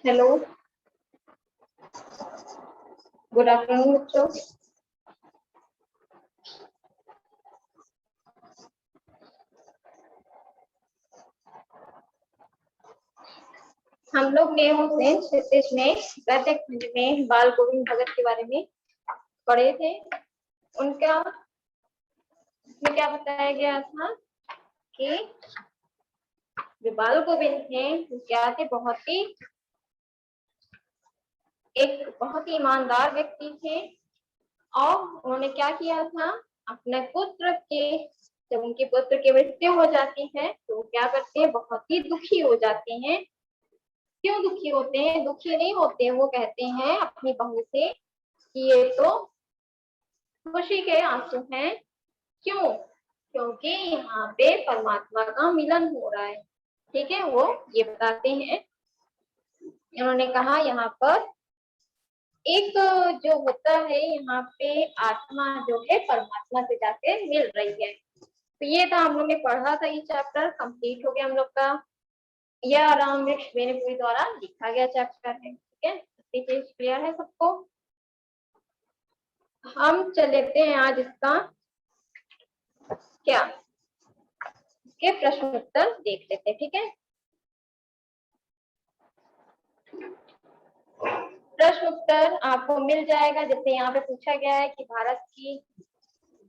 Hello, good afternoon बच्चों। हम लोग ने क्षितिज में गद्य खंड में बाल गोविंद भगत के बारे में पढ़े थे। उनका उसमें क्या बताया गया था कि जो बाल गोविंद थे वो क्या थे, बहुत ही ईमानदार व्यक्ति थे। और उन्होंने क्या किया था, अपने पुत्र के जब उनके पुत्र की मृत्यु हो जाती है तो क्या करते हैं, बहुत ही दुखी हो जाते हैं। क्यों दुखी होते हैं? दुखी नहीं होते, वो कहते हैं अपनी बहू से कि ये तो खुशी के आंसू हैं। क्यों? क्योंकि यहाँ पे परमात्मा का मिलन हो रहा है। ठीक है, वो ये बताते हैं। उन्होंने कहा यहाँ पर एक जो होता है, यहाँ पे आत्मा जो है परमात्मा से जाके मिल रही है। तो ये था, हम लोग ने पढ़ा था, ये चैप्टर कंप्लीट हो गया हम लोग का। यह राम वृक्ष बेनीपुरी द्वारा लिखा गया चैप्टर है। ठीक है, इतनी चीज क्लियर है सबको। हम चलेते हैं आज इसका क्या के प्रश्न उत्तर देख लेते हैं। ठीक है, प्रश्न उत्तर आपको मिल जाएगा। जैसे यहाँ पे पूछा गया है कि भारत की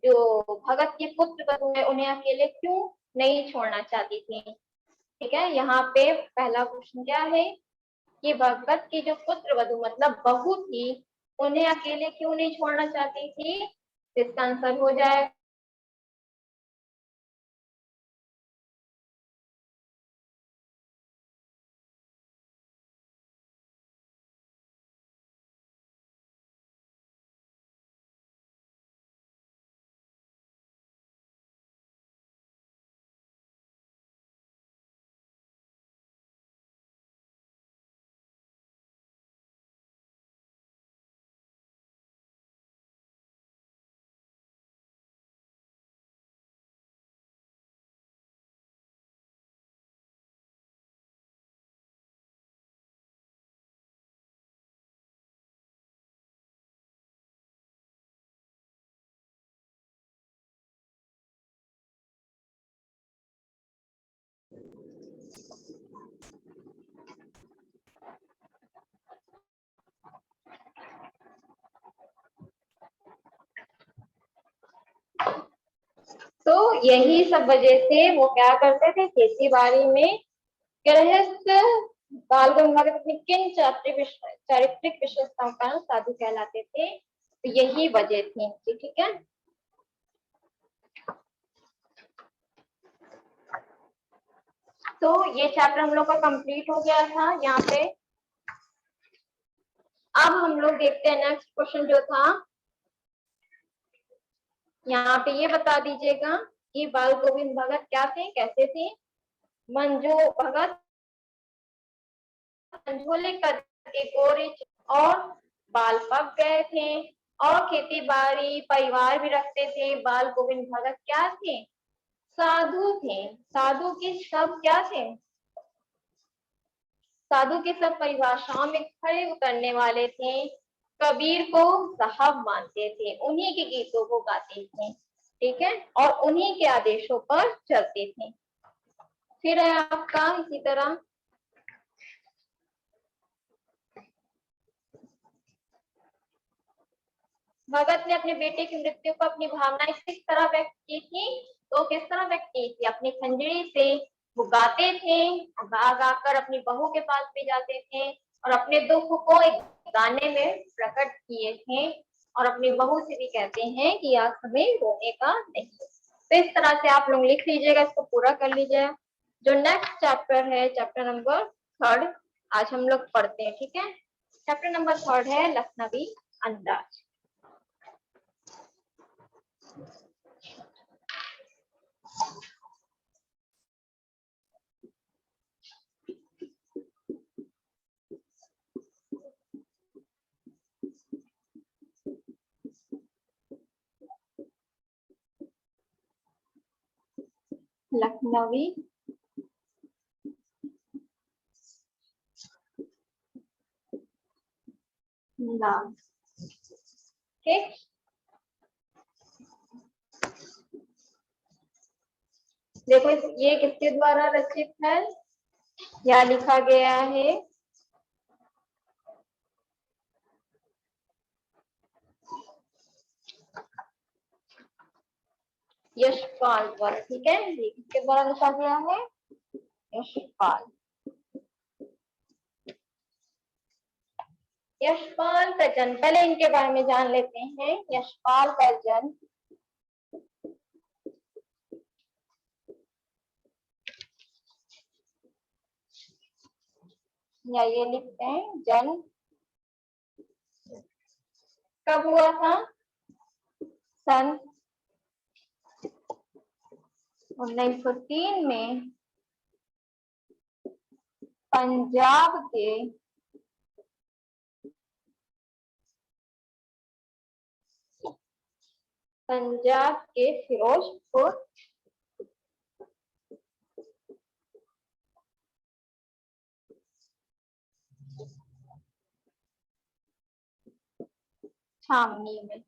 जो भगत की पुत्र वधु है उन्हें अकेले क्यों नहीं छोड़ना चाहती थी। ठीक है, यहाँ पे पहला क्वेश्चन क्या है कि भगत की जो पुत्र वधु मतलब बहू थी उन्हें अकेले क्यों नहीं छोड़ना चाहती थी। इसका आंसर हो जाएगा तो यही सब वजह से वो क्या करते थे, खेती बाड़ी में गृहस्थ बाल गंगाधर अपनी किन चारित्रिक विशेषताओं का साधु कहलाते थे। तो यही वजह थी। ठीक है, तो ये चैप्टर हम लोग का कंप्लीट हो गया था यहाँ पे। अब हम लोग देखते हैं नेक्स्ट क्वेश्चन जो था। यहाँ पे ये बता दीजिएगा कि बाल गोविंद भगत क्या थे, कैसे थे। मंजू भगत मंझोले कद के गोरे और बाल पक गए थे और खेती बाड़ी परिवार भी रखते थे। बाल गोविंद भगत क्या थे, साधु थे। साधु के सब क्या थे, साधु के सब परिभाषाओं में खड़े उतरने वाले थे। कबीर को साहब मानते थे, उन्हीं के गीतों को गाते थे। ठीक है, और उन्हीं के आदेशों पर चलते थे। फिर है आपका इसी तरह भगत ने अपने बेटे की मृत्यु को अपनी भावनाएं किस तरह व्यक्त की थी। तो किस तरह व्यक्त की थी, अपनी खंजरी से वो गाते थे, गा गा कर अपनी बहू के पास भी जाते थे और अपने दुख को एक गाने में प्रकट किए थे और अपनी बहू से भी कहते हैं कि आज हमें रोने का नहीं। तो इस तरह से आप लोग लिख लीजिएगा, इसको पूरा कर लीजिएगा। जो नेक्स्ट चैप्टर है चैप्टर नंबर 3 आज हम लोग पढ़ते हैं। ठीक है, चैप्टर नंबर 3 है लखनवी अंदाज। लखनवी लाभ। ठीक, देखो ये किसके द्वारा रचित है, यहाँ लिखा गया है यशपाल द्वारा। ठीक है, ये किसके द्वारा लिखा गया है, यशपाल। यशपाल का जन्म, पहले इनके बारे में जान लेते हैं। यशपाल का जन्म या ये लिखते हैं जन्म कब हुआ था, सन 1903 में पंजाब के फिरोजपुर छावनी में।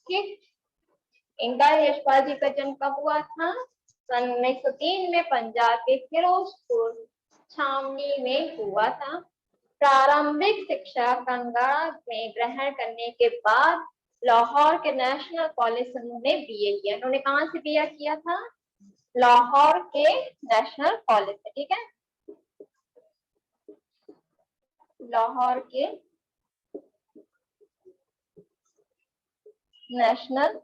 ठीक, इनका यशपाल जी का जन्म कब हुआ था, सन 1903 में पंजाब के फिरोजपुर छावनी में हुआ था। प्रारंभिक शिक्षा कंगड़ा में ग्रहण करने के बाद लाहौर के नेशनल कॉलेज से उन्होंने बीए किया। उन्होंने कहाँ से बीए किया था, लाहौर के नेशनल कॉलेज से। ठीक है, लाहौर के नेशनल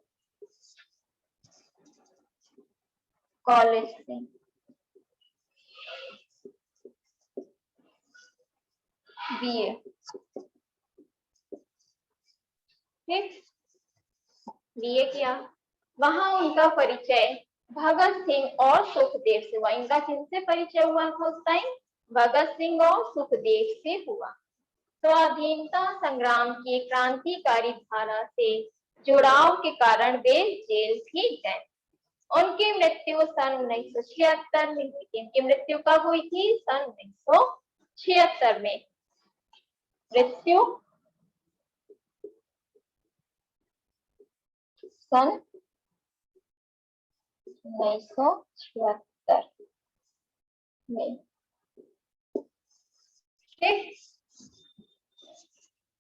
कॉलेज से बीए। ठीक, बीए किया। वहां उनका परिचय भगत सिंह और सुखदेव से हुआ। इनका किनसे परिचय हुआ था उस टाइम, भगत सिंह और सुखदेव से हुआ। स्वाधीनता संग्राम की क्रांतिकारी धारा से जुड़ाव के कारण वे जेल भी गए। उनकी मृत्यु सन 1976 में हुई थी। इनकी मृत्यु कब हुई थी, सन 1976 में। मृत्यु सन 1976 में। ठीक,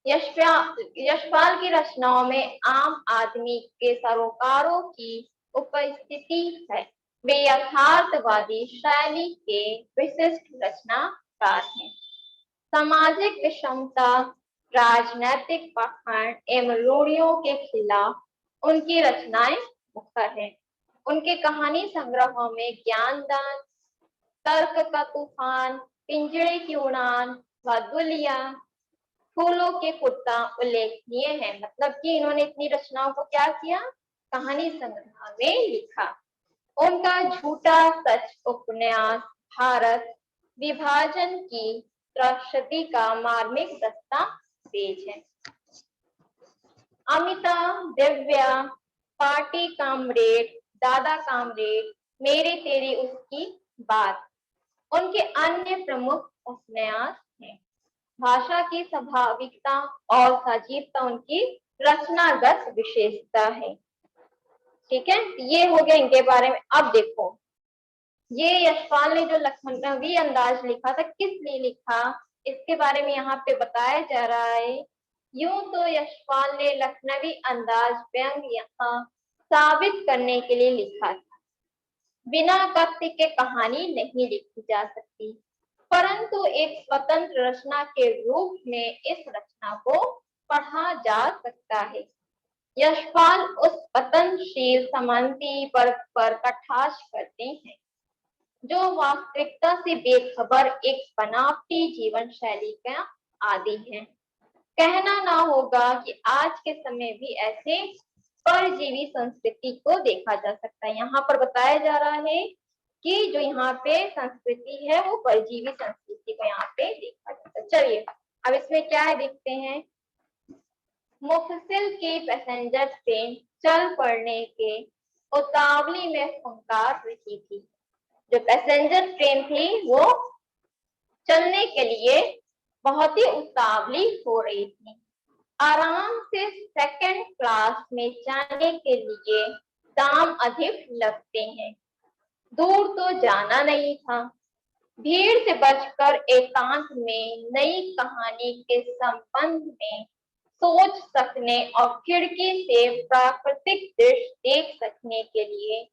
यशपाल की रचनाओं में आम आदमी के सरोकारों की उपस्थिति है। वे यथार्थवादी शैली के विशिष्ट रचनाकार हैं। सामाजिक विषमता, राजनैतिक पाखंड एवं रूढ़ियों के खिलाफ उनकी रचनाएं मुखर हैं। उनके कहानी संग्रहों में ज्ञानदान, तर्क का तूफान, पिंजड़े की उड़ान व दुलिया, फूलों के कुत्ता उल्लेखनीय है। मतलब कि इन्होंने इतनी रचनाओं को क्या किया, कहानी संग्रह में लिखा। उनका झूठा सच उपन्यास भारत विभाजन की त्रस्ती का मार्मिक दस्तावेज है। अमिता, दिव्या, पार्टी कामरेड, दादा कामरेड, मेरी तेरी उसकी बात उनके अन्य प्रमुख उपन्यास हैं। भाषा की स्वाभाविकता और सजीवता उनकी रचनागत विशेषता है। ठीक है, ये हो गया इनके बारे में। अब देखो, ये यशपाल ने जो लखनवी अंदाज लिखा था, किस लिए लिखा, इसके बारे में यहाँ पे बताया जा रहा है। यूं तो यशपाल ने लखनवी अंदाज व्यंग यहाँ साबित करने के लिए लिखा था। बिना कथ्य के कहानी नहीं लिखी जा सकती, परंतु एक स्वतंत्र रचना के रूप में इस रचना को पढ़ा जा सकता है। यशपाल उस पतनशील समांती वर्ग पर कटाक्ष करते हैं जो वास्तविकता से बेखबर एक बनावटी जीवन शैली का आदी है। कहना ना होगा कि आज के समय भी ऐसे परजीवी संस्कृति को देखा जा सकता है। यहाँ पर बताया जा रहा है कि जो यहाँ पे संस्कृति है वो परजीवी संस्कृति को यहाँ पे देखा जाता है। चलिए अब इसमें क्या है देखते हैं। मुफस्सिल की पैसेंजर ट्रेन चल पड़ने के उतावली में फुंकार रही थी। जो पैसेंजर ट्रेन थी वो चलने के लिए बहुत ही उतावली हो रही थी। आराम से सेकंड क्लास में जाने के लिए दाम अधिक लगते हैं। दूर तो जाना नहीं था। भीड़ से बचकर एकांत में नई कहानी के संबंध में सोच सकने और खिड़की से प्राकृतिक दृश्य देख सकने के लिए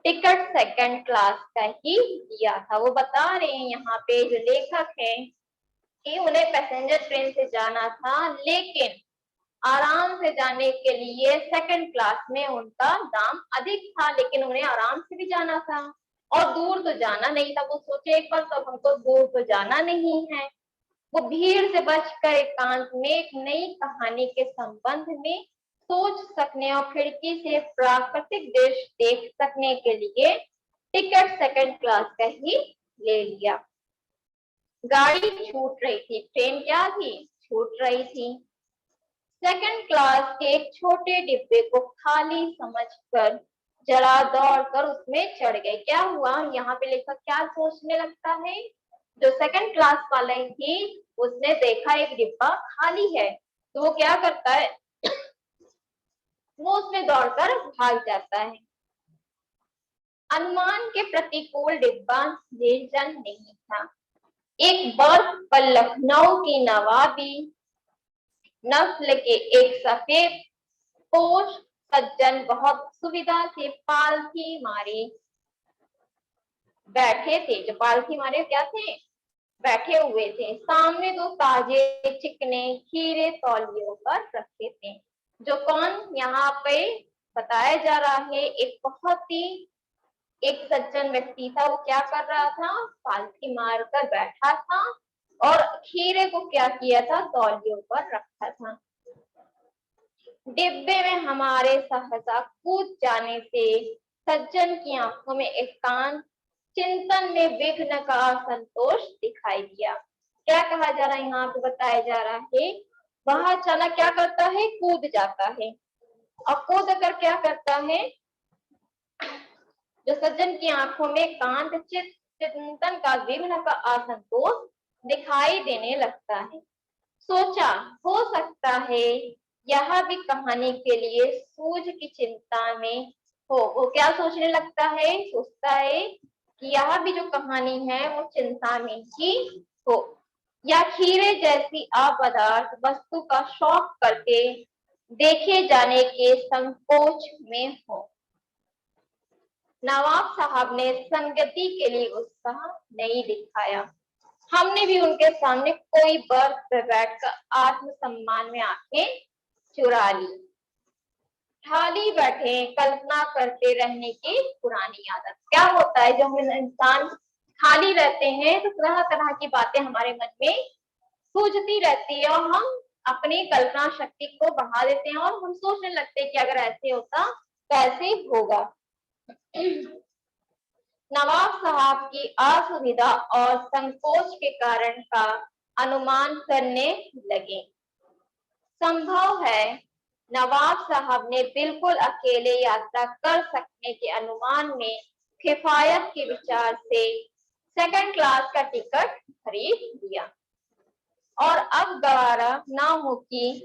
टिकट सेकंड क्लास का ही लिया था। वो बता रहे हैं यहाँ पे जो लेखक है कि उन्हें पैसेंजर ट्रेन से जाना था, लेकिन आराम से जाने के लिए सेकंड क्लास में उनका दाम अधिक था, लेकिन उन्हें आराम से भी जाना था और दूर तो जाना नहीं था। वो सोचे एक बार तो हमको दूर तो जाना नहीं है। वो भीड़ से बचकर एकांत में एक नई कहानी के संबंध में सोच सकने और खिड़की से प्राकृतिक दृश्य देख सकने के लिए टिकट सेकंड क्लास का ही ले लिया। गाड़ी छूट रही थी, ट्रेन क्या थी, छूट रही थी। सेकंड क्लास के एक छोटे डिब्बे को खाली समझकर जरा दौड़कर उसमें चढ़ गए। क्या हुआ यहाँ पे लेखक क्या सोचने लगता है, जो सेकंड क्लास वाले थी उसने देखा एक डिब्बा खाली है, तो वो क्या करता है, वो उसमें दौड़कर भाग जाता है। अनुमान के प्रतिकूल डिब्बा निर्जन नहीं था। एक बर्फ पर लखनऊ की नवाबी नस्ल के एक सफेद पोष सज्जन बहुत सुविधा से पालथी मारे बैठे थे। जो पालथी मारे क्या थे, बैठे हुए थे। सामने दो ताजे चिकने खीरे तौलियों पर रखे थे। जो कौन यहाँ पे बताया जा रहा है, एक बहुत ही एक सज्जन व्यक्ति था। वो क्या कर रहा था, पालथी मारकर बैठा था और खीरे को क्या किया था, तौलियों पर रखा था। डिब्बे में हमारे सहसा कूद जाने से सज्जन की आंखों में एकांत चिंतन में विघ्न का असंतोष दिखाई दिया। क्या कहा जा रहा है यहाँ पे, बताया जा रहा है वह अचानक क्या करता है, कूद जाता है और कूद कर क्या करता है, जो सज्जन की आंखों में एकांत चिंतन का विघ्न का असंतोष दिखाई देने लगता है। सोचा हो सकता है यह भी कहानी के लिए सूझ की चिंता में हो। वो क्या सोचने लगता है, सोचता है कि यह भी जो कहानी है वो चिंता में ही हो, या खीरे जैसी अपदार्थ वस्तु का शौक करके देखे जाने के संकोच में हो। नवाब साहब ने संगति के लिए उत्साह नहीं दिखाया। हमने भी उनके सामने कोई बर्थ पे बैठकर आत्मसम्मान में आंखें चुरा ली। खाली बैठे कल्पना करते रहने की पुरानी आदत। क्या होता है, जब हम इंसान खाली रहते हैं तो तरह तरह की बातें हमारे मन में सूझती रहती है और हम अपनी कल्पना शक्ति को बढ़ा देते हैं और हम सोचने लगते हैं कि अगर ऐसे होता तो ऐसे होगा। नवाब साहब की असुविधा और संकोच के कारण का अनुमान करने लगे। संभव है नवाब साहब ने बिल्कुल अकेले यात्रा कर सकने के अनुमान में किफायत के विचार से सेकंड क्लास का टिकट खरीद लिया और अब गवारा ना हो कि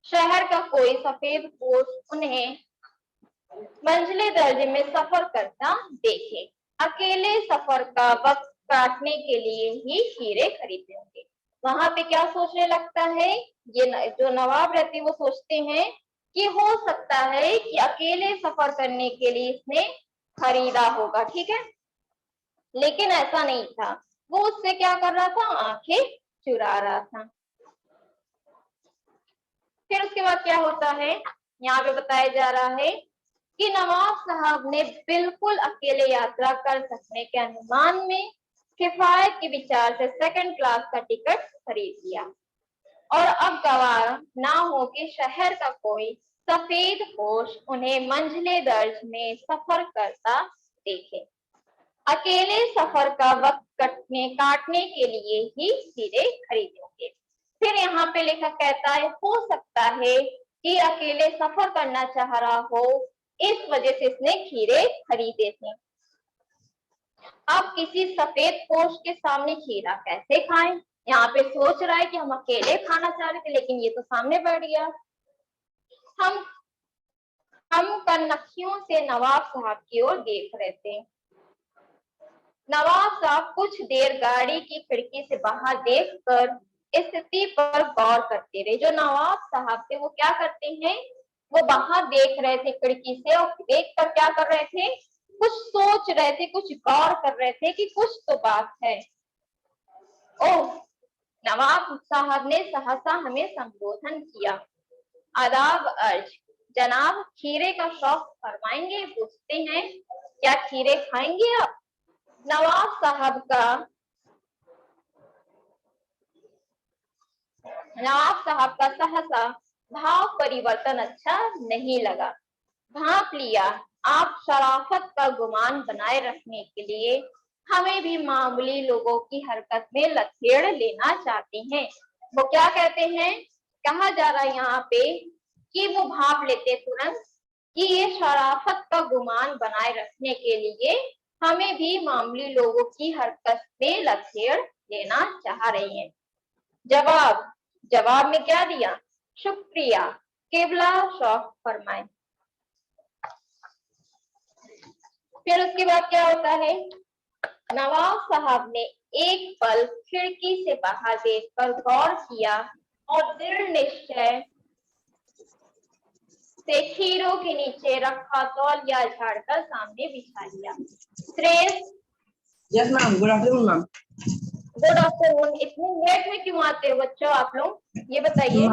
शहर का कोई सफेद पोश उन्हें मंझले दर्जे में सफर करता देखे। अकेले सफर का वक्त काटने के लिए ही हीरे खरीदे होंगे। वहां पे क्या सोचने लगता है, ये जो नवाब रहते वो सोचते हैं कि हो सकता है कि अकेले सफर करने के लिए इसने खरीदा होगा, ठीक है, लेकिन ऐसा नहीं था। वो उससे क्या कर रहा था, आंखें चुरा रहा था। फिर उसके बाद क्या होता है, यहाँ पे बताया जा रहा है कि नवाब साहब ने बिल्कुल अकेले यात्रा कर सकने के अनुमान में किफायत के विचार से सेकंड क्लास का टिकट खरीद लिया और अब गवारा ना हो कि शहर का कोई सफेद पोश उन्हें मंझले दर्ज में सफर करता देखे। अकेले सफर का वक्त काटने के लिए ही हीरे खरीदेंगे। फिर यहाँ पे लेखक कहता है हो सकता है कि अकेले सफर करना चाह रहा हो, इस वजह से इसने खीरे खरीदे थे। अब किसी सफेद पोश के सामने खीरा कैसे खाएं, यहाँ पे सोच रहा है कि हम अकेले खाना चाह रहे थे, लेकिन ये तो सामने बैठ गया। हम कनखियों से नवाब साहब की ओर देख रहे थे। नवाब साहब कुछ देर गाड़ी की खिड़की से बाहर देखकर स्थिति पर गौर करते रहे। जो नवाब साहब थे वो क्या करते हैं, वो बाहर देख रहे थे खिड़की से, और देखकर क्या कर रहे थे, कुछ सोच रहे थे, कुछ गौर कर रहे थे कि कुछ तो बात है। ओह, नवाब साहब ने सहसा हमें संबोधन किया। आदाब अर्ज, जनाब खीरे का शौक फरमाएंगे? पूछते हैं, क्या खीरे खाएंगे आप? नवाब साहब का सहसा भाव परिवर्तन अच्छा नहीं लगा। भाप लिया, आप शराफत का गुमान बनाए रखने के लिए हमें भी मामूली लोगों की हरकत में लथेड़ लेना चाहते हैं। वो क्या कहते हैं, कहा जा रहा है यहाँ पे कि वो भाप लेते तुरंत कि ये शराफत का गुमान बनाए रखने के लिए हमें भी मामूली लोगों की हरकत में लथेड़ लेना चाह रही हैं। जवाब में क्या दिया, शुक्रिया, केवला शौक फरमाए। फिर उसके बाद क्या होता है, नवाब साहब ने एक पल खिड़की से बाहर देखकर गौर किया और दृढ़ निश्चय से खीरों के नीचे रखा तौलिया झाड़कर सामने बिछा लिया। श्रेष्ठ, yes ma'am, good afternoon ma'am. Good afternoon. इतने लेट में क्यों आते हो बच्चों आप लोग, ये बताइए।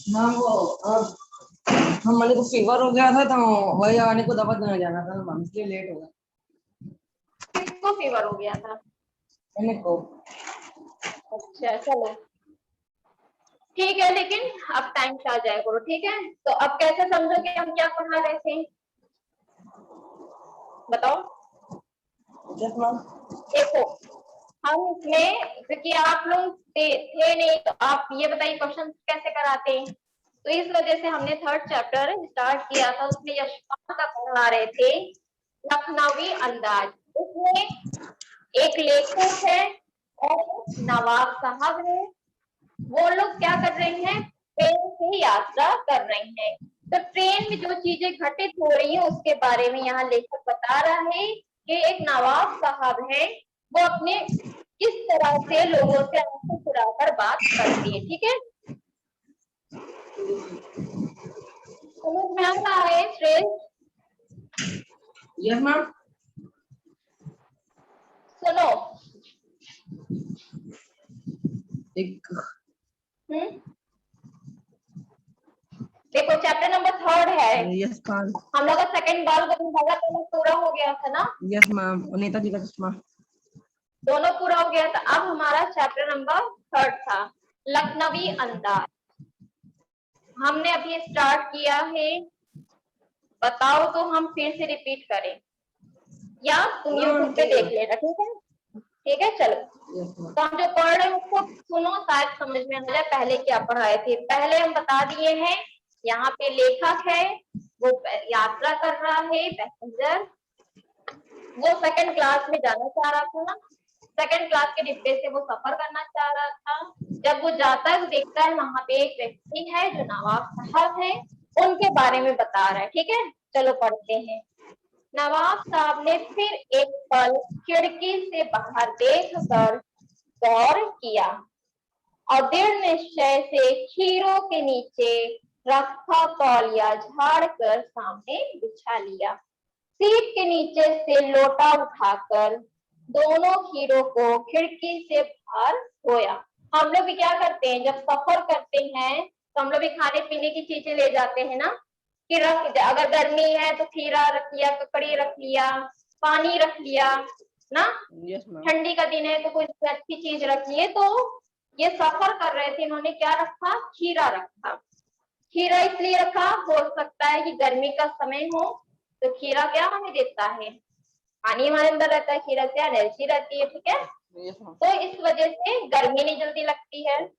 मैम वो हमारे को फीवर हो गया था तो वही आने को दवा देने जाना था मैम, इसलिए लेट हो गया। किसको फीवर हो गया था? मैंने को। अच्छा चलो ठीक है, लेकिन अब टाइम से आ जाए करो, ठीक है? तो अब कैसे समझोगे हम क्या पढ़ा रहे थे, बताओ। Yes ma'am. देखो हम इसमें, क्योंकि आप लोग थे नहीं, तो आप ये बताइए क्वेश्चन कैसे कराते हैं। तो इस वजह से हमने थर्ड चैप्टर स्टार्ट किया था, उसमें यशपाल का पढ़ा रहे थे लखनवी अंदाज। उसमें एक लेखक है और नवाब साहब है, वो लोग क्या कर रहे हैं, ट्रेन से यात्रा कर रहे हैं। तो ट्रेन में जो चीजें घटित हो रही है उसके बारे में यहाँ लेखक बता रहा है कि एक नवाब साहब है, वो अपने किस तरह से लोगों से आंखें चुराकर बात करती है, ठीक है? समझ में आ रहा है श्रेष्ठ? Yes ma'am. सुनो, एक देखो चैप्टर नंबर 3 है। Yes ma'am. हम लोग का सेकंड बाल गंगाधर दोनों पूरा हो गया था ना? यस मैम, नेताजी का चश्मा दोनों पूरा हो गया था। अब हमारा चैप्टर नंबर 3 था लखनवी अंदाज। हमने अभी स्टार्ट किया है, बताओ तो हम फिर से रिपीट करें या तुम यूट्यूब पे देख लेना, ठीक है? ठीक है चलो। तो हम जो पढ़ रहे हैं उसको सुनो, शायद समझ में आ जाए पहले क्या पढ़ाए थे। पहले हम बता दिए हैं, यहाँ पे लेखक है, वो यात्रा कर रहा है, पैसेंजर, वो सेकंड क्लास में जाना चाह रहा था, सेकंड क्लास के डिब्बे से वो सफर करना चाह रहा था। जब वो जाता है तो देखता है वहां पे एक व्यक्ति है जो नवाब साहब है, उनके बारे में बता रहा है, ठीक है? चलो पढ़ते हैं। नवाब साहब ने फिर एक पल खिड़की से बाहर देखकर गौर किया और दृढ़ निश्चय से खीरों के नीचे रखा तौलिया झाड़कर सामने बिछा लिया। सीट के नीचे से लोटा उठाकर दोनों खीरों को खिड़की से बाहर धोया। हम लोग भी क्या करते हैं, जब सफर करते हैं तो हम लोग भी खाने पीने की चीजें ले जाते हैं ना, कि रख, अगर गर्मी है तो खीरा रख लिया, ककड़ी रख लिया, पानी रख लिया ना। ठंडी का दिन है तो कोई अच्छी चीज रख लिए। तो ये सफर कर रहे थे, इन्होंने क्या रखा, खीरा रखा। खीरा इसलिए रखा, हो सकता है कि गर्मी का समय हो तो खीरा क्या हमें देता है, पानी हमारे अंदर रहता है, खीरा से एनर्जी रहती है, ठीक है? तो इस वजह से गर्मी नहीं जल्दी लगती है,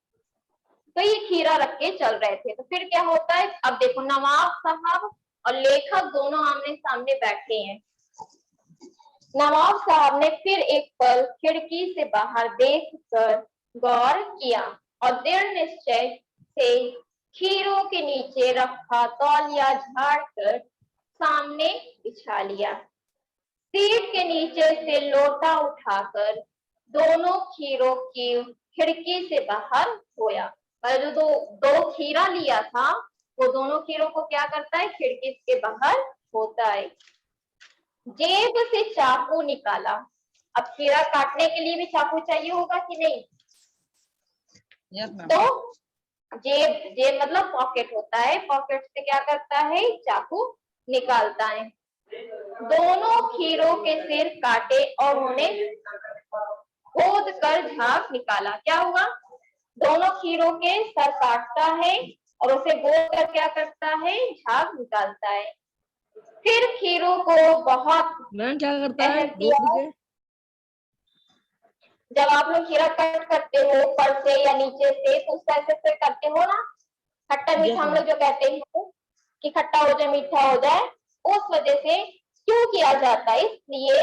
तो ये खीरा रख के चल रहे थे। तो फिर क्या होता है, अब देखो नवाब साहब और लेखक दोनों आमने सामने बैठे हैं। नवाब साहब ने फिर एक पल खिड़की से बाहर देखकर गौर किया और दृढ़ निश्चय से खीरों के नीचे रखा तौलिया झाड़कर सामने बिछा लिया। सीट के नीचे से लोटा उठाकर दोनों खीरों की खिड़की से बाहर धोया। जो दो खीरा लिया था वो दोनों खीरों को क्या करता है, खिड़की के बाहर धोता है। जेब से चाकू निकाला। अब खीरा काटने के लिए भी चाकू चाहिए होगा कि नहीं? तो जेब मतलब पॉकेट होता है, पॉकेट से क्या करता है, चाकू निकालता है। दोनों खीरों के सिर काटे और उन्हें खोद कर झाग निकाला। क्या हुआ, दोनों खीरों के सर काटता है और उसे गोद कर क्या करता है, झाग निकालता है। फिर खीरों को बहुत क्या करता है, जब आप लोग खीरा कट करते हो ऊपर से या नीचे से तो उस तरह से करते हो ना, खट्टा मीठा हम लोग जो कहते हैं कि खट्टा हो जाए मीठा हो जाए, उस वजह से क्यों किया जाता है, इसलिए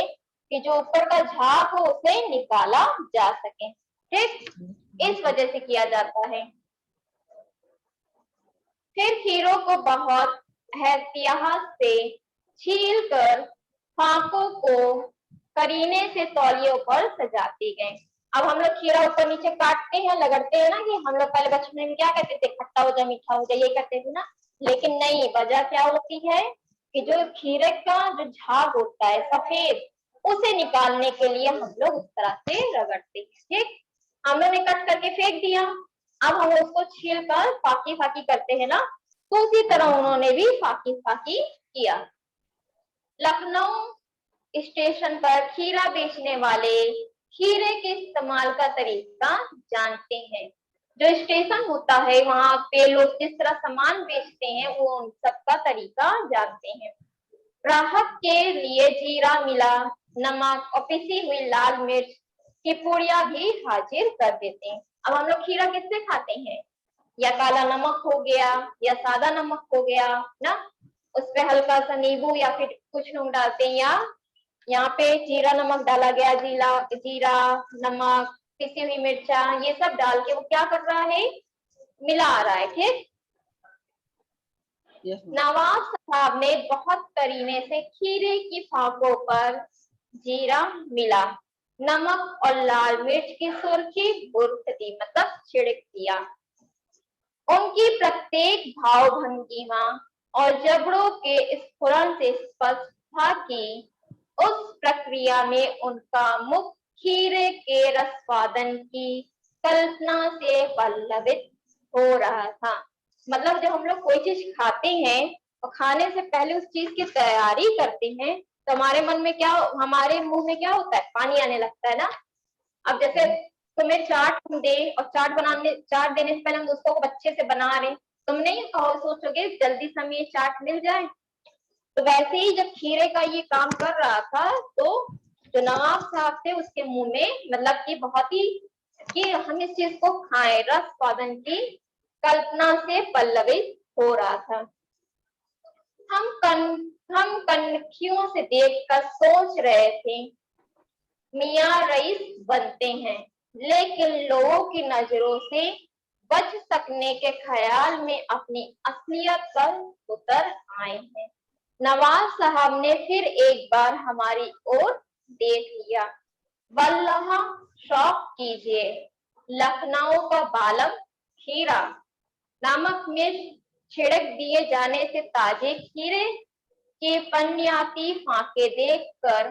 कि जो ऊपर का झाग हो उसे निकाला जा सके। ठीक, इस वजह से किया जाता है। फिर खीरों को बहुत एहतियात से छील कर फाकों को करीने से तौलियों पर सजाते गए। अब हम लोग खीरा ऊपर नीचे काटते हैं, लगड़ते हैं ना, कि हम लोग पहले बचपन में क्या कहते थे, खट्टा हो जाए मीठा हो जाए, ये करते थे ना। लेकिन नहीं, वजह क्या होती है कि जो खीरे का जो झाग होता है सफेद, उसे निकालने के लिए हम लोग उस तरह से रगड़ते हैं। ठीक, हम लोग ने कट करके फेंक दिया, अब हम उसको छील कर फाकी फाकी करते हैं ना, तो उसी तरह उन्होंने भी फाकी फाकी किया। लखनऊ स्टेशन पर खीरा बेचने वाले खीरे के इस्तेमाल का तरीका जानते हैं। जो स्टेशन होता है वहां पे लोग जिस तरह सामान बेचते हैं वो उन सबका तरीका जानते हैं। ग्राहक के लिए जीरा मिला, नमक और पिसी हुई लाल मिर्च की पुड़िया भी हाजिर कर देते हैं। अब हम लोग खीरा किससे खाते हैं, या काला नमक हो गया या सादा नमक हो गया ना, उस पे हल्का सा नींबू या फिर कुछ लोग डालते हैं, या यहाँ पे जीरा नमक डाला गया, जीरा नमक पिसी हुई मिर्चा ये सब डाल के वो क्या कर रहा है, मिला रहा है। ठीक, नवाब साहब ने बहुत करीने से खीरे की फाकों पर जीरा मिला, नमक और लाल मिर्च की सुर्खी बुर्क दी, मतलब छिड़क दिया। उनकी प्रत्येक भाव भंगिमा और जबड़ों के स्फुरण से स्पष्ट था कि उस प्रक्रिया में उनका मुख खीरे के रसवादन की कल्पना से पल्लवित हो रहा था। मतलब जब हम लोग कोई चीज खाते हैं और खाने से पहले उस चीज की तैयारी करते हैं तो हमारे मन में क्या, हमारे मुंह में क्या होता है, पानी आने लगता है ना। अब जैसे तुम्हें चाट हम दे और चाट देने से पहले हम उसको अच्छे से बना रहे, तुम नहीं सोचोगे जल्दी से हमें चाट मिल जाए। तो वैसे ही जब खीरे का ये काम कर रहा था तो जो नवाब साहब थे उसके मुंह में मतलब कि बहुत ही कि हम इस चीज को खाएं, रस स्वादन की कल्पना से पल्लवित हो रहा था। हम कनखियों से देखकर सोच रहे थे मियाँ रईस बनते हैं, लेकिन लोगों की नजरों से बच सकने के ख्याल में अपनी असलियत पर उतर आए हैं। नवाब साहब ने फिर एक बार हमारी ओर देख लिया। वल्लाह शौक कीजिए, लखनऊ का बालम खीरा, नमक मिर्च छिड़क दिए जाने से ताजे खीरे के पन्याती फाके देखकर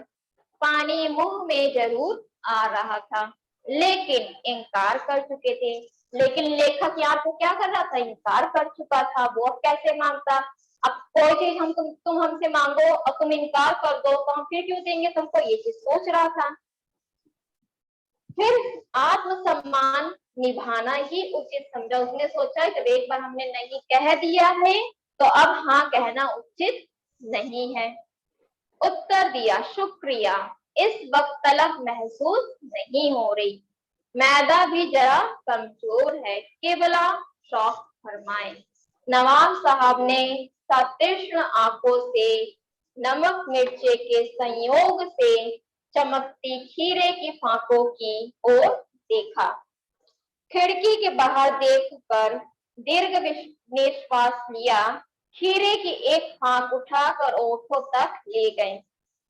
पानी मुंह में जरूर आ रहा था, लेकिन इनकार कर चुके थे। लेकिन लेखक यहाँ पे क्या कर रहा था, इनकार कर चुका था। वो अब कैसे मांगता, अब कोई चीज हम तुम हमसे मांगो और तुम इनकार कर दो तो हम फिर क्यों देंगे तुमको, ये चीज सोच रहा था। फिर आत्मसम्मान निभाना ही उचित समझा। उसने सोचा जब एक बार हमने नहीं कह दिया है तो अब हाँ कहना उचित नहीं है। उत्तर दिया, शुक्रिया, इस वक्त तलब महसूस नहीं हो रही, मैदा भी जरा कमजोर है, केवला शौक फरमाए। नवाब साहब ने सतीक्ष्ण आंखों से नमक मिर्चे के संयोग से चमकती खीरे की फाकों की ओर देखा। खिड़की के बाहर देखकर दीर्घ निश्वास लिया। खीरे की एक फांक उठाकर ओठों तक ले गए।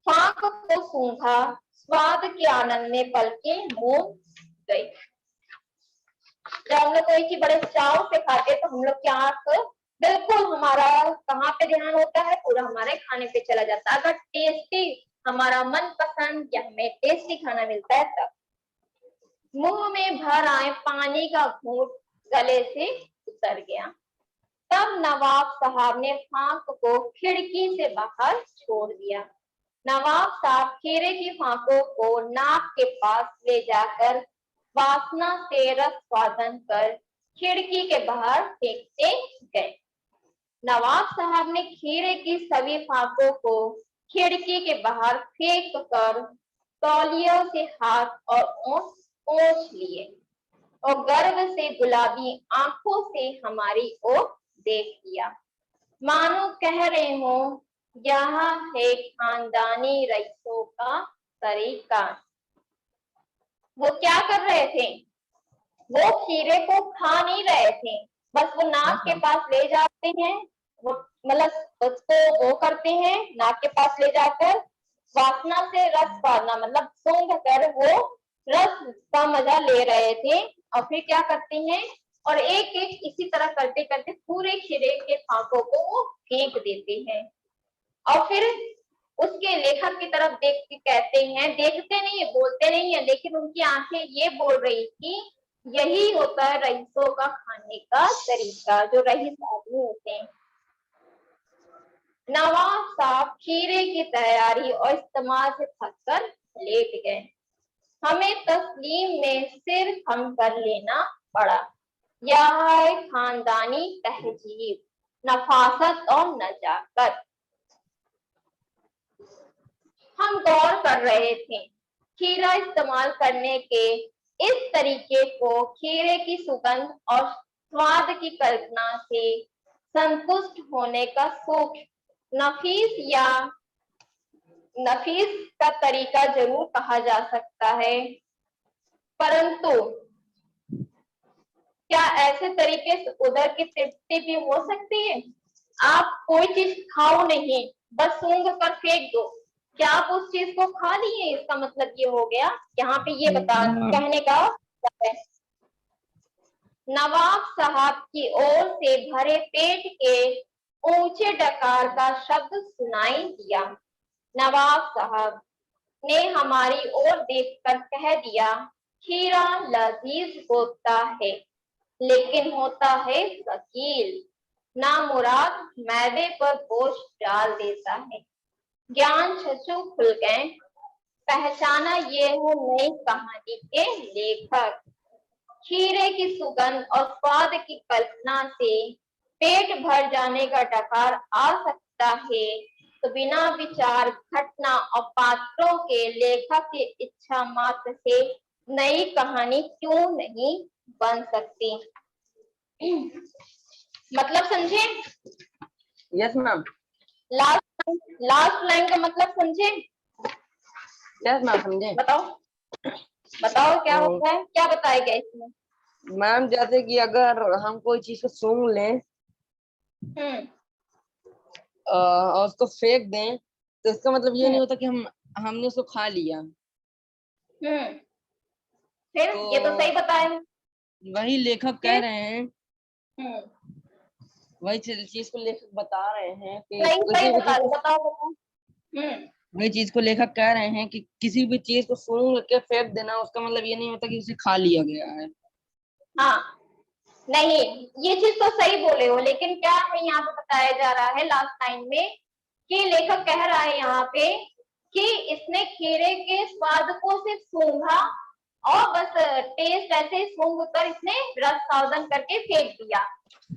फांक को सूंघा। स्वाद के आनंद में पलकें मूंद गई। जब हम लोग कोई चीज बड़े चाव से खाते तो हम लोग की आंख बिल्कुल, हमारा कहाँ पे ध्यान होता है, पूरा हमारे खाने पे चला जाता है। अगर टेस्टी, हमारा मन पसंद या हमें टेस्टी खाना मिलता है तब। मुंह में भर आए पानी का घूंट गले से उतर गया। तब नवाब साहब ने फांक को खिड़की से बाहर छोड़ दिया। नवाब साहब खीरे की फांकों को नाक के पास ले जाकर वासना से रस स्वादन कर खिड़की के बाहर फेंकते गए। नवाब साहब ने खीरे की सभी फांकों को खिड़की के बाहर फेंक कर तौलियों से हाथ और ओंठ पोंछ लिए और गर्व से गुलाबी आंखों से हमारी ओर देख लिया, मानो कह रहे हो यह है खानदानी रईसों का तरीका। वो क्या कर रहे थे? वो खीरे को खा नहीं रहे थे, बस वो नाक के पास ले जाते हैं, वो मतलब उसको वो करते हैं, नाक के पास ले जाकर वासना से रस पाना, मतलब सूंघ कर वो रस का मजा ले रहे थे। और फिर क्या करते हैं, और एक एक इसी तरह करते करते पूरे खीरे के फांकों को वो फेंक देते हैं। और फिर उसके लेखक की तरफ देख के कहते हैं, देखते नहीं है, बोलते नहीं है, लेकिन उनकी आंखें ये बोल रही थी यही होता है रईसों का खाने का तरीका, जो रईस आदमी होते हैं। नवाब साहब खीरे की तैयारी और इस्तेमाल से थककर लेट गए। हमें तस्लीम में सिर खम कर लेना पड़ा। यह है खानदानी तहजीब, नफासत और नजाकत। हम गौर कर रहे थे, खीरा इस्तेमाल करने के इस तरीके को खीरे की सुगंध और स्वाद की कल्पना से संतुष्ट होने का सूक्ष्म नफीस का तरीका जरूर कहा जा सकता है, परंतु क्या ऐसे तरीके से उधर की तृप्ति भी हो सकती है? आप कोई चीज खाओ नहीं, बस सूंघ कर फेंक दो, क्या आप उस चीज को खा लिए? इसका मतलब ये हो गया, यहाँ पे ये बता कहने का है। नवाब साहब की ओर से भरे पेट के ऊंचे डकार का शब्द सुनाई दिया। नवाब साहब ने हमारी ओर देखकर कह दिया, खीरा लजीज होता है लेकिन होता है वकील, नामुराद मैदे पर बोझ डाल देता है। ज्ञान चक्षु खुल गए। पहचाना ये है नई कहानी के लेखक। खीरे की सुगंध और स्वाद की कल्पना से पेट भर जाने का डकार आ सकता है, तो बिना विचार घटना और पात्रों के लेखक की इच्छा मात्र से नई कहानी क्यों नहीं बन सकती? मतलब समझे? Yes ma'am. लास्ट लाइन का मतलब समझे? यस मैम, समझे। बताओ क्या होता है, क्या बताएगा इसमें? मैम जैसे कि अगर हम कोई चीज को सूंघ लें और उसको फेंक दें, तो इसका मतलब ये नहीं होता कि हमने उसको खा लिया। फिर तो, ये तो सही बताया। वही लेखक कह रहे हैं, वही चीज को लेखक बता रहे हैं कि वही चीज को लेखक कह रहे हैं कि किसी भी चीज को सूंघ के फेंक देना, उसका मतलब ये नहीं होता कि उसे खा लिया गया है। हाँ, नहीं, ये चीज तो सही बोले हो, लेकिन क्या है यहाँ पे बताया जा रहा है लास्ट टाइम में कि लेखक कह रहा है यहाँ पे कि इसने खीरे के स्वाद को सिर्फ सूंघा और बस टेस्ट ऐसे सूंघ कर इसने रस सावधान करके फेंक दिया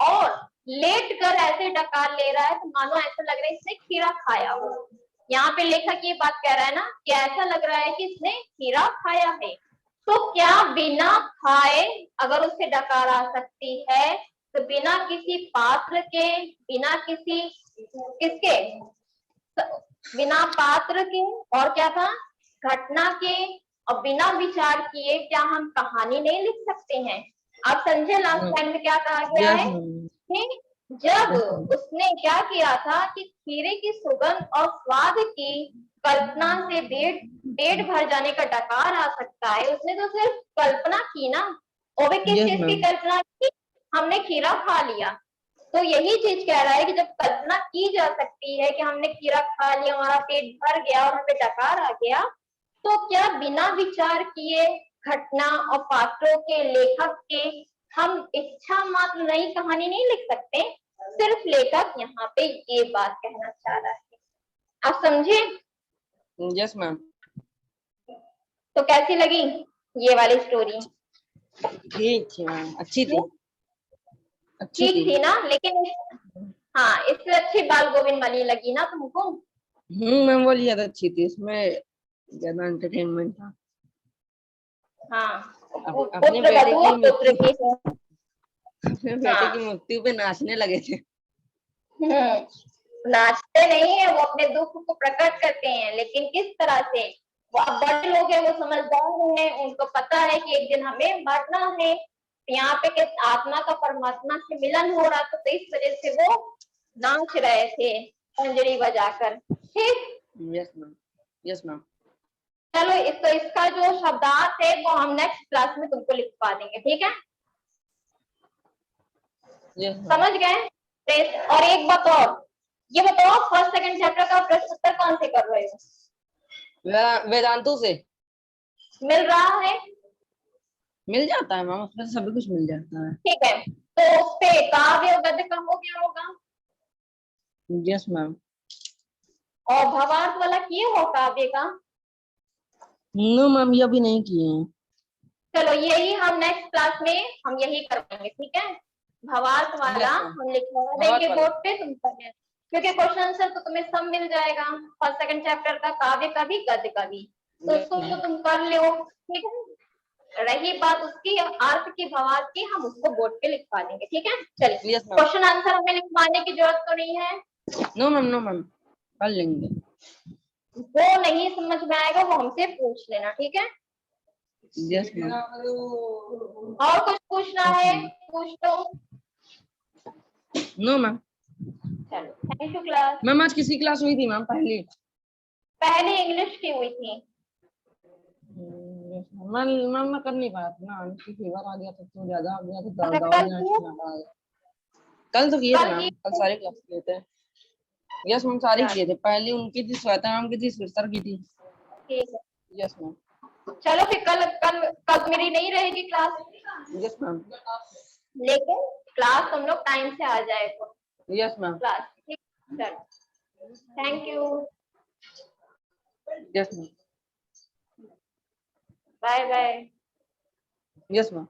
और लेट कर ऐसे डकार ले रहा है, तो मानो ऐसा लग रहा है इसने खीरा खाया हो। यहाँ पे लेखक ये बात कह रहा है ना कि ऐसा लग रहा है कि इसने खीरा खाया है। तो क्या बिना खाए अगर उससे डकार आ सकती है, तो बिना किसी पात्र के, बिना किसी किसके, बिना पात्र के और क्या था, घटना के, और बिना विचार किए क्या हम कहानी नहीं लिख सकते हैं? आप समझे लास्ट हम्म, लाइन में क्या कहा गया यस है मैम, कि जब यस मैम, उसने क्या किया था कि खीरे की सुगंध और स्वाद की कल्पना से पेट पेट भर जाने का डकार आ सकता है, उसने तो सिर्फ कल्पना की ना, और भी किस यस चीज की मैम, कल्पना की, हमने खीरा खा लिया। तो यही चीज कह रहा है कि जब कल्पना की जा सकती है कि हमने खीरा खा लिया, हमारा पेट भर गया और हमें डकार आ गया, तो क्या बिना विचार किए घटना और पात्रों के लेखक के हम इच्छा मात्र नई कहानी नहीं लिख सकते? सिर्फ लेखक यहाँ पे ये बात कहना चाह रहा है। आप समझे? यस मैम, तो कैसी लगी ये वाली स्टोरी? ठीक थी मैम, अच्छी थी, अच्छी ठीक थी। थी ना? लेकिन हाँ, इससे अच्छी बाल गोविंद वाली लगी ना तुमको? मैम वो ज्यादा अच्छी थी, इसमें ज्यादा एंटरटेनमेंट था। हाँ, अपने पुत्र बेटे वधु की और पुत्र मृत्यु, की। अपने बेटे हाँ। की मृत्यु पे नाचने लगे थे। नाचते नहीं है, वो अपने दुख को प्रकट करते हैं, लेकिन किस तरह से? वो अब बड़े लोग हैं, वो समझदार हैं, उनको पता है कि एक दिन हमें मरना है। यहाँ पे किस आत्मा का परमात्मा से मिलन हो रहा था, तो इस वजह से वो नाच रहे थे पंजरी बजाकर। ठीक। यस मैम, यस मैम, चलो, तो इसका जो शब्दार्थ है वो हम नेक्स्ट क्लास में तुमको लिखवा देंगे, ठीक है? Yes ma'am. समझ गए? और एक बात और, ये बताओ फर्स्ट सेकंड चैप्टर का प्रश्न उत्तर कौन से कर रहे हो? वेदांतु से मिल रहा है? मिल जाता है मैम, उसमें सभी कुछ मिल जाता है। ठीक है, तो उस पे काव्य और गद्य का हो गया होगा, यस मैम। और भावार्थ वाला किए हो काव्य का? नो मैम, ये अभी नहीं किए हैं। चलो, यही हम नेक्स्ट क्लास में हम यही करवाएंगे, ठीक है? भावार्थ वाला यस मैम, हम लिखवा बहुत देंगे वाला। बोर्ड पे, तुम करना, क्योंकि क्वेश्चन आंसर तो तुम्हें सब मिल जाएगा, फर्स्ट सेकंड चैप्टर का, काव्य का भी गद्य का भी, तो यस उसको मैम, तो तुम कर लो, ठीक है? रही बात उसकी अर्थ की, भावार्थ की, हम उसको बोर्ड पे लिखवा देंगे, ठीक है? चलिए, यस मैम। क्वेश्चन आंसर हमें लिखवाने की जरूरत तो नहीं है। नो मैम, नो मैम, कर लेंगे। वो नहीं समझ में आएगा वो हमसे पूछ लेना, ठीक है? Yes ma'am. और कुछ पूछना है पूछ लो। No ma'am. चलो, थैंक यू क्लास। मैम आज किसी क्लास हुई थी मैम पहली? पहले इंग्लिश की हुई थी। मैम मैम मैं कर नहीं पाया था ना, उनकी फीवर आ गया था तो ज्यादा आ गया था, अच्छा, दवा कल देना की? ज्यादा आ गया। कल तो किए थे कल मैम, की? कल सारी क्लास किए थे। यस मैम, सारी चलो, किए थे। पहली उनकी थी, श्वेता मैम की थी, सर की थी। ठीक है। यस मैम, चलो फिर कल कल कल मेरी नहीं रहेगी क्लास, यस मैम, लेकिन क्लास तुम लोग टाइम से आ जाए तो यस मैम, क्लास, ठीक? चलो, thank you, yes ma'am, bye bye. Yes ma'am.